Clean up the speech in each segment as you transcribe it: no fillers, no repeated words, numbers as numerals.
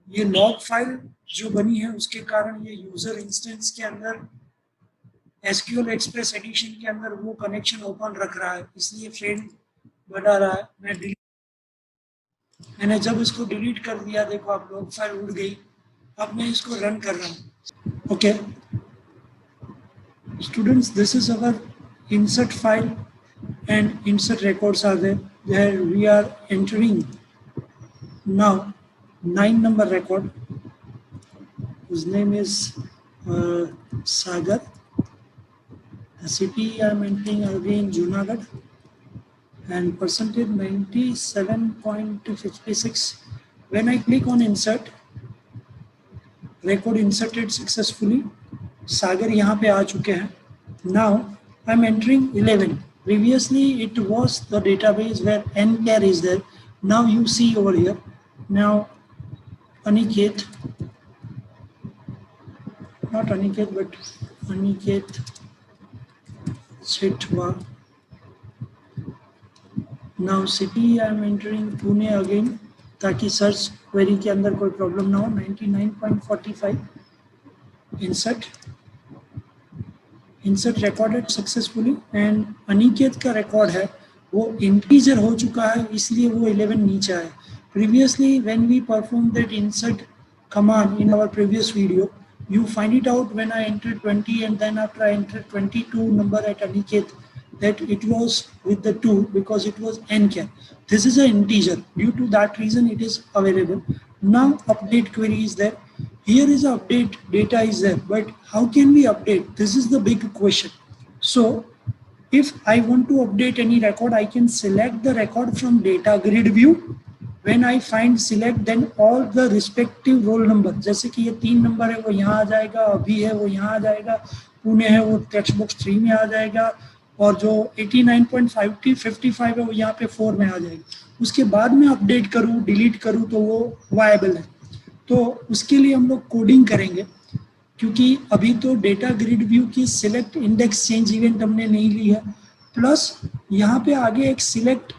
ये log file जो बनी है उसके कारण ये यूजर इंस्टेंस के अंदर SQL एक्सप्रेस एडिशन के अंदर वो कनेक्शन ओपन रख रहा है, इसलिए फ्रेंड बना रहा है। मैंने जब इसको डिलीट कर दिया, देखो आप लॉग फाइल उड़ गई। अब मैं इसको रन कर रहा हूँ। Okay students, this is our insert file and insert records are there we are entering now 9 number record. His name is Sagar. The city I am entering again Junagadh and percentage 97.56. When I click on insert, record inserted successfully. Sagar यहाँ पे आ चुके हैं. Now I am entering 11. Previously it was the database where nchar is there. Now you see over here. Now Aniket, not Aniket but Aniket Chitwa. Now city I am entering Pune again ताकि search query के अंदर कोई problem ना हो. 99.45. Insert recorded successfully and Aniket का record है वो integer हो चुका है, इसलिए वो 11 नीचे आया. Previously when we perform that insert command in our previous video, you find it out when I entered 20 and then after I entered 22 number at Aniket that it was with the 2 because it was nchar. This is an integer. Due to that reason it is available. Now update query is there. Here is update data is there, but how can we update? This is the big question. So if I want to update any record, I can select the record from data grid view. When I find select, then all the respective roll number, जैसे कि ये 3 number है वो यहाँ आ जाएगा, अभी है वो यहाँ आ जाएगा, पुणे है वो टेक्स्ट बॉक्स 3 में आ जाएगा, और जो 89.55 है वो यहाँ पे 4 में आ जाएगा. उसके बाद में अपडेट करूँ डिलीट करूँ तो वो वायबल है. तो उसके लिए हम लोग कोडिंग करेंगे, क्योंकि अभी तो डेटा ग्रिड व्यू की सिलेक्ट इंडेक्स चेंज इवेंट हमने नहीं ली है. प्लस यहाँ पे आगे एक select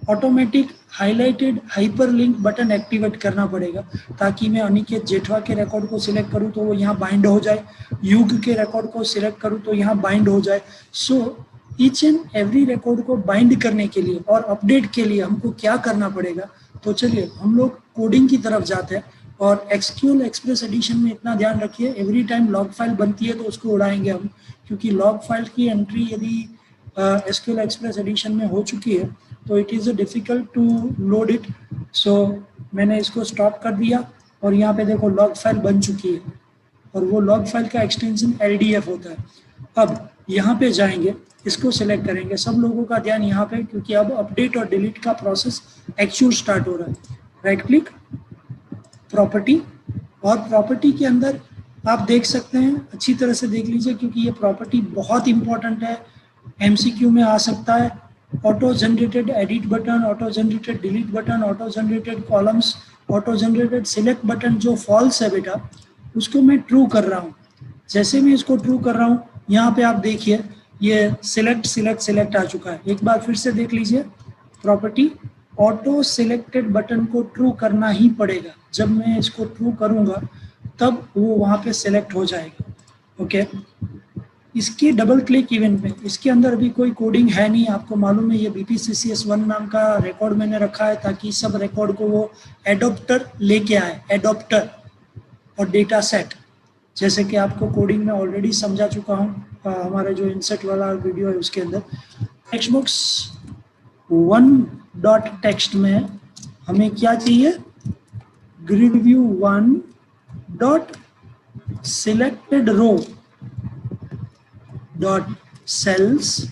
automatic highlighted hyperlink button activate करना पड़ेगा, ताकि मैं अनिकेत जेठवा के रिकॉर्ड को सिलेक्ट करूं तो वो यहाँ बाइंड हो जाए, युग के रिकॉर्ड को सिलेक्ट करूं तो यहाँ बाइंड हो जाए. So each and every record को बाइंड करने के लिए और अपडेट के लिए हमको क्या करना पड़ेगा. तो चलिए हम लोग कोडिंग की तरफ जाते हैं. और SQL एक्सप्रेस एडिशन में इतना ध्यान रखिए, एवरी टाइम लॉग फाइल बनती है तो उसको उड़ाएंगे हम, क्योंकि लॉग फाइल की एंट्री यदि SQL एक्सप्रेस एडिशन में हो चुकी है तो it is difficult to load it. So मैंने इसको स्टॉप कर दिया और यहाँ पे देखो लॉग फाइल बन चुकी है, और वो लॉग फाइल का एक्सटेंशन LDF होता है. अब यहाँ पे जाएंगे, इसको सिलेक्ट करेंगे. सब लोगों का ध्यान यहाँ पे, क्योंकि अब अपडेट और डिलीट का प्रोसेस एक्चुअल स्टार्ट हो रहा है. राइट क्लिक प्रॉपर्टी, और प्रॉपर्टी के अंदर आप देख सकते हैं, अच्छी तरह से देख लीजिए क्योंकि ये प्रॉपर्टी बहुत इंपॉर्टेंट है, MCQ में आ सकता है. Auto generated edit button, auto generated delete button, auto generated columns, auto generated select button जो फॉल्स है बेटा उसको मैं ट्रू कर रहा हूँ. जैसे मैं इसको ट्रू कर रहा हूँ यहाँ पे आप देखिए ये सिलेक्ट सिलेक्ट सिलेक्ट आ चुका है. एक बार फिर से देख लीजिए प्रॉपर्टी, ऑटो सिलेक्टेड बटन को ट्रू करना ही पड़ेगा. जब मैं इसको ट्रू करूँगा तब वो वहाँ पे सिलेक्ट हो जाएगा. ओके इसके डबल क्लिक इवेंट में, इसके अंदर अभी कोई कोडिंग है नहीं, आपको मालूम है ये BPCCS1 नाम का रिकॉर्ड मैंने रखा है ताकि सब रिकॉर्ड को वो एडोप्टर लेके आए, एडोप्टर और डेटा सेट, जैसे कि आपको कोडिंग में ऑलरेडी समझा चुका हूँ हमारा जो इंसर्ट वाला वीडियो है उसके अंदर. टेक्स्ट बॉक्स 1.text में हमें क्या चाहिए, grid view 1.selected row dot cells,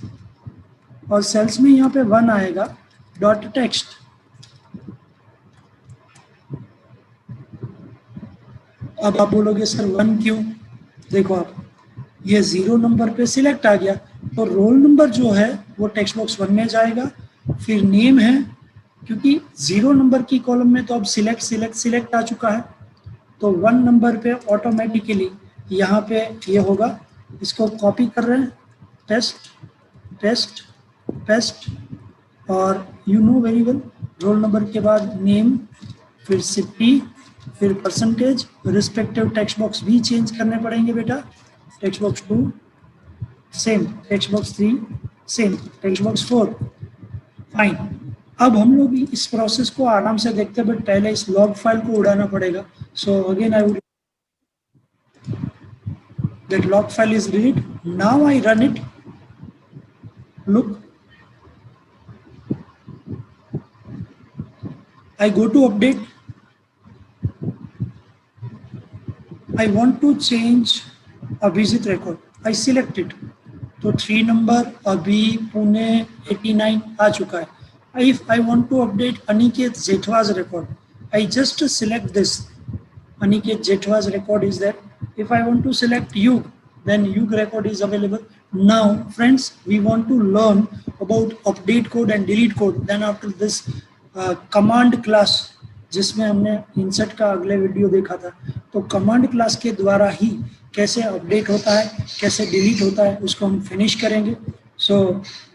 और सेल्स में यहाँ पे 1 आएगा डॉट टेक्स्ट. अब आप बोलोगे सर 1 क्यों, देखो आप ये 0 नंबर पे सिलेक्ट आ गया तो रोल नंबर जो है वो टेक्स्ट बॉक्स 1 में जाएगा. फिर नेम है, क्योंकि 0 नंबर की कॉलम में तो अब सिलेक्ट सिलेक्ट सिलेक्ट आ चुका है, तो 1 नंबर पे ऑटोमेटिकली यहाँ पे ये होगा. इसको कॉपी कर रहे हैं, पेस्ट पेस्ट पेस्ट, और you know very well roll number के बाद नेम, फिर सिटी, फिर परसेंटेज, रिस्पेक्टिव टेक्स्ट बॉक्स भी चेंज करने पड़ेंगे बेटा। Text box 2 same, text box 3 same, text box 4 fine. अब हम लोग इस प्रोसेस को आराम से देखते हैं, बट पहले इस लॉग फाइल को उड़ाना पड़ेगा। So again I would that log file is read. Now I run it. Look, I go to update. I want to change a visit record. I select it. तो 3 number अभी पुणे 89 आ चुका है. If I want to update Aniket Jethwa's record, I just select this. Aniket Jethwa's record is there. If I want to select Yug, then Yug record is available. Now, friends, we want to learn about update code and delete code. Then after this command class, जिसमें हमने insert का अगले video देखा था, तो command class के द्वारा ही कैसे अपडेट होता है, कैसे डिलीट होता है, उसको हम फिनिश करेंगे. सो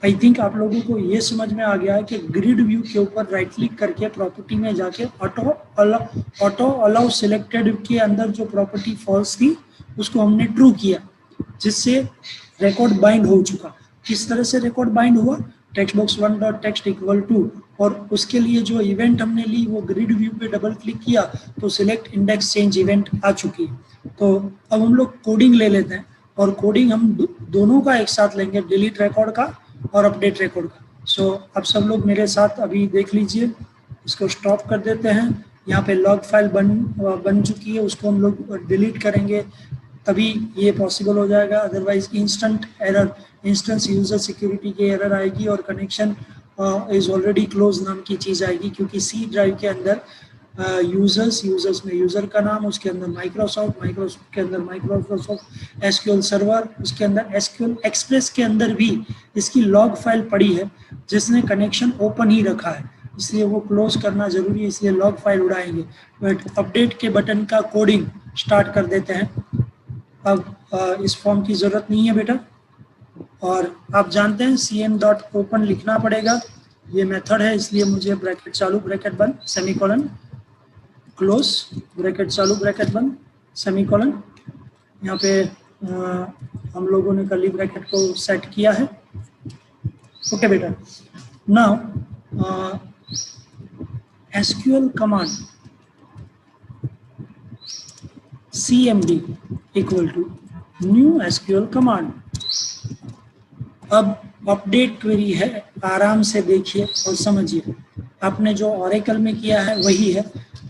आई थिंक आप लोगों को ये समझ में आ गया है कि ग्रिड व्यू के ऊपर राइट क्लिक करके प्रॉपर्टी में जाके ऑटो अलाउ सिलेक्टेड के अंदर जो प्रॉपर्टी फॉल्स थी उसको हमने ट्रू किया, जिससे रिकॉर्ड बाइंड हो चुका. किस तरह से रिकॉर्ड बाइंड हुआ? Text box 1 dot text equal to, और उसके लिए जो इवेंट हमने ली वो ग्रिड व्यू पे डबल क्लिक किया तो सिलेक्ट इंडेक्स चेंज इवेंट आ चुकी है. तो अब हम लोग कोडिंग ले लेते हैं, और कोडिंग हम दोनों का एक साथ लेंगे, डिलीट रिकॉर्ड का और अपडेट रिकॉर्ड का. सो आप सब लोग मेरे साथ अभी देख लीजिए. इसको स्टॉप कर देते हैं. यहाँ पे लॉग फाइल बन चुकी है, उसको हम लोग डिलीट करेंगे तभी ये पॉसिबल हो जाएगा. Otherwise instant error, instance user security की एरर आएगी और कनेक्शन इज ऑलरेडी क्लोज नाम की चीज़ आएगी, क्योंकि सी ड्राइव के अंदर यूजर्स में यूजर का नाम, उसके अंदर माइक्रोसॉफ्ट के अंदर माइक्रोसॉफ्ट एसक्यूएल सर्वर, उसके अंदर एसक्यूएल एक्सप्रेस के अंदर भी इसकी लॉग फाइल पड़ी है जिसने कनेक्शन ओपन ही रखा है, इसलिए वो क्लोज करना जरूरी है, इसलिए लॉग फाइल उड़ाएंगे. बट अपडेट के बटन का कोडिंग स्टार्ट कर देते हैं. अब इस फॉर्म की ज़रूरत नहीं है बेटा, और आप जानते हैं cm.open लिखना पड़ेगा. ये मेथड है, इसलिए मुझे ब्रैकेट चालू ब्रैकेट बंद सेमीकोलन क्लोज, ब्रैकेट चालू ब्रैकेट बंद सेमीकोलन. यहाँ पे हम लोगों ने कर्ली ब्रैकेट को सेट किया है. ओके बेटा. Now SQL command cmd equal to new SQL command. अब अपडेट क्वेरी है, आराम से देखिए और समझिए. आपने जो ऑरेकल में किया है वही है,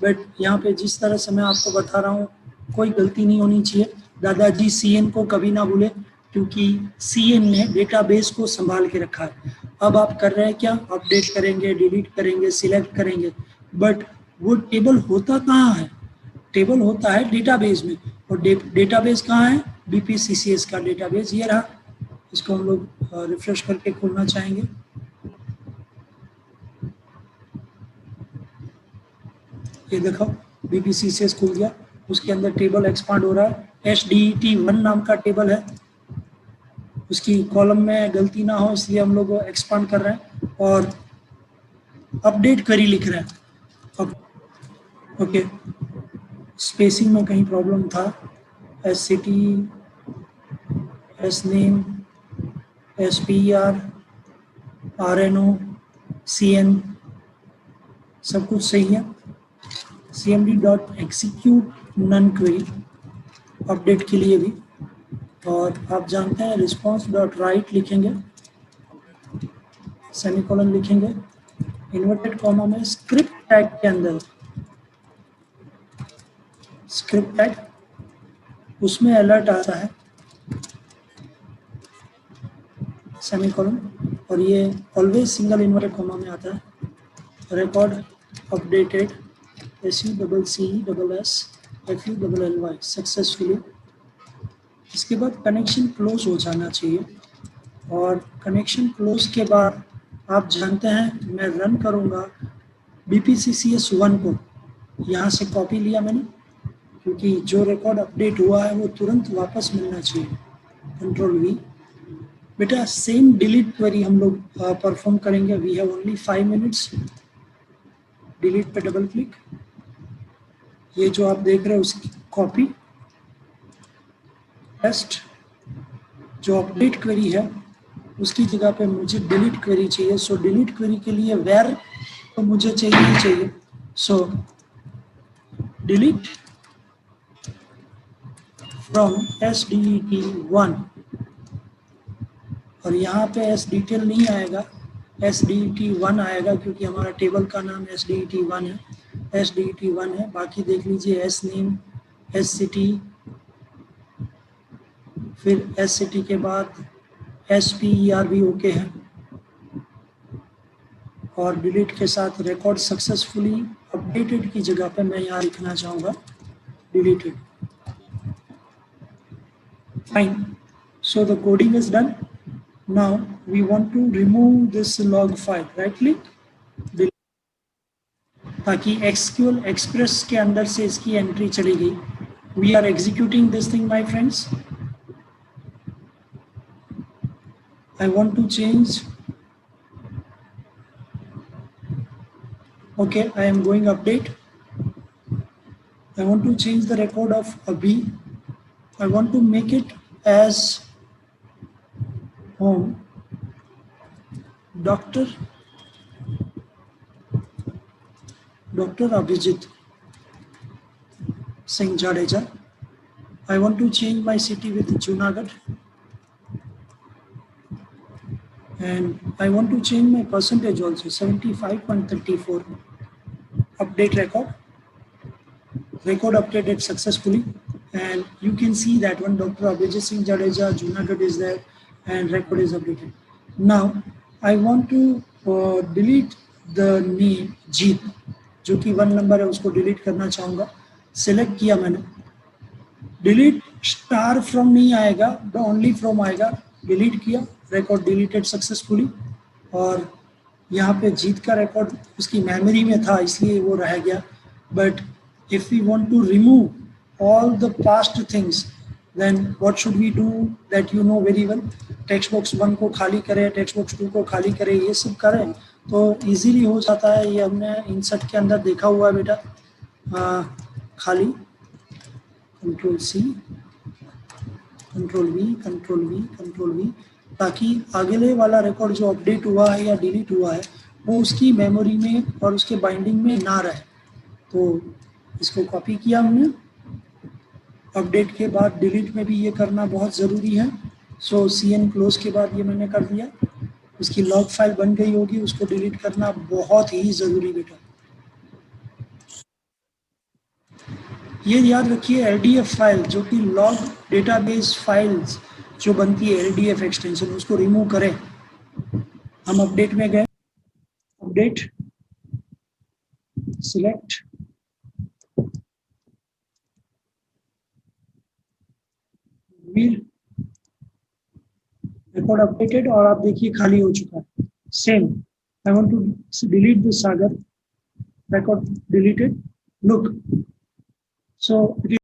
बट यहाँ पे जिस तरह से मैं आपको बता रहा हूँ कोई गलती नहीं होनी चाहिए. दादाजी CN को कभी ना भूले, क्योंकि CN ने डेटाबेस को संभाल के रखा है. अब आप कर रहे हैं क्या? अपडेट करेंगे, डिलीट करेंगे, सिलेक्ट करेंगे, बट वो टेबल होता कहाँ है? टेबल होता है डेटाबेस में, और डेटाबेस कहाँ है? BPCCS का डेटाबेस ये रहा. इसको हम लोग रिफ्रेश करके खोलना चाहेंगे. ये देखो BPCCS खुल गया, उसके अंदर टेबल एक्सपांड हो रहा है. HDET1 नाम का टेबल है, उसकी कॉलम में गलती ना हो इसलिए हम लोग एक्सपांड कर रहे हैं, और अपडेट क्वेरी लिख रहे हैं. ओके, स्पेसिंग में कहीं प्रॉब्लम था. SCT, SNAME, SPER, RNO, CN सब कुछ सही है. cmd.execute none query अपडेट के लिए भी, और आप जानते हैं response.write लिखेंगे, सेमीकोलन लिखेंगे, इन्वर्टेड कॉमा में स्क्रिप्ट टैग के अंदर स्क्रिप्ट टैग, उसमें अलर्ट आता है सेमीकोलन, और ये ऑलवेज सिंगल इन्वर्टेड कॉमा में आता है. Record updated SUCCESS FULLY successfully. इसके बाद कनेक्शन क्लोज हो जाना चाहिए, और कनेक्शन क्लोज के बाद आप जानते हैं मैं रन करूँगा BPCCS 1 को. यहाँ से कॉपी लिया मैंने, क्योंकि जो रिकॉर्ड अपडेट हुआ है वो तुरंत वापस मिलना चाहिए. Ctrl+V. बेटा सेम डिलीट क्वेरी हम लोग परफॉर्म करेंगे. We have only 5 minutes. Delete पे डबल क्लिक, ये जो आप देख रहे हैं उसकी कॉपी पेस्ट, जो अपडेट क्वेरी है उसकी जगह पे मुझे डिलीट क्वेरी चाहिए। सो डिलीट क्वेरी के लिए वेर तो मुझे चाहिए ही चाहिए। सो डिलीट फ्रॉम SDET1, और यहाँ पे SDetail नहीं आएगा, SDET1 आएगा क्योंकि हमारा टेबल का नाम SDET1 है, SDET1 है। बाकी देख लीजिए S नेम, SCT, फिर SCT के बाद SPER भी ओके है, और डिलीट के साथ रिकॉर्ड सक्सेसफुली अपडेटेड की जगह पे मैं यहाँ लिखना चाहूँगा deleted. Fine, so the coding is done. Now we want to remove this log file, right click, ताकि SQL एक्सप्रेस के अंदर से इसकी एंट्री चली गई। We are executing this thing my friends. I want to change. Okay, I am going update. I want to change the record of Abhi. I want to make it as home Dr. Abhijit Singh Jadeja. I want to change my city with Junagadh. And I want to change my percentage also, 75.34. Update record. Record updated successfully. And you can see that one Dr. Abhijit Singh Jadeja, Junagadh is there, and record is updated. Now, I want to delete the name Jeet, जो कि 1 number है, उसको delete करना चाहूँगा। Select किया मैंने, delete star from नहीं आएगा, द ओनली फ्रॉम आएगा। डिलीट किया, रिकॉर्ड डिलीटेड सक्सेसफुली। और यहाँ पे जीत का रिकॉर्ड उसकी मेमोरी में था इसलिए वो रह गया। But if we want to remove all the past things, then what should we do, that you know very well. Text box 1 को खाली करें, टेक्स्ट बॉक्स 2 को खाली करें, ये सब करें तो इजीली हो जाता है। ये हमने इंसर्ट के अंदर देखा हुआ है बेटा। खाली control C, control V, control V, control V, ताकि अगले वाला रिकॉर्ड जो अपडेट हुआ है या डिलीट हुआ है वो उसकी मेमोरी में और उसके बाइंडिंग में ना रहे। तो इसको कॉपी किया हमने। अपडेट के बाद डिलीट में भी ये करना बहुत ज़रूरी है। सो CN क्लोज के बाद ये मैंने कर दिया। उसकी लॉग फाइल बन गई होगी, उसको डिलीट करना बहुत ही ज़रूरी बेटा। ये याद रखिए, LDF फाइल जो कि लॉग डेटाबेस फाइल्स जो बनती है LDF एक्सटेंशन, उसको रिमूव करें। हम अपडेट में गए, अपडेट, सिलेक्ट, रिकॉर्ड अपडेटेड, और आप देखिए खाली हो चुका है। Same, I want to delete this Sagar, record deleted. Look, so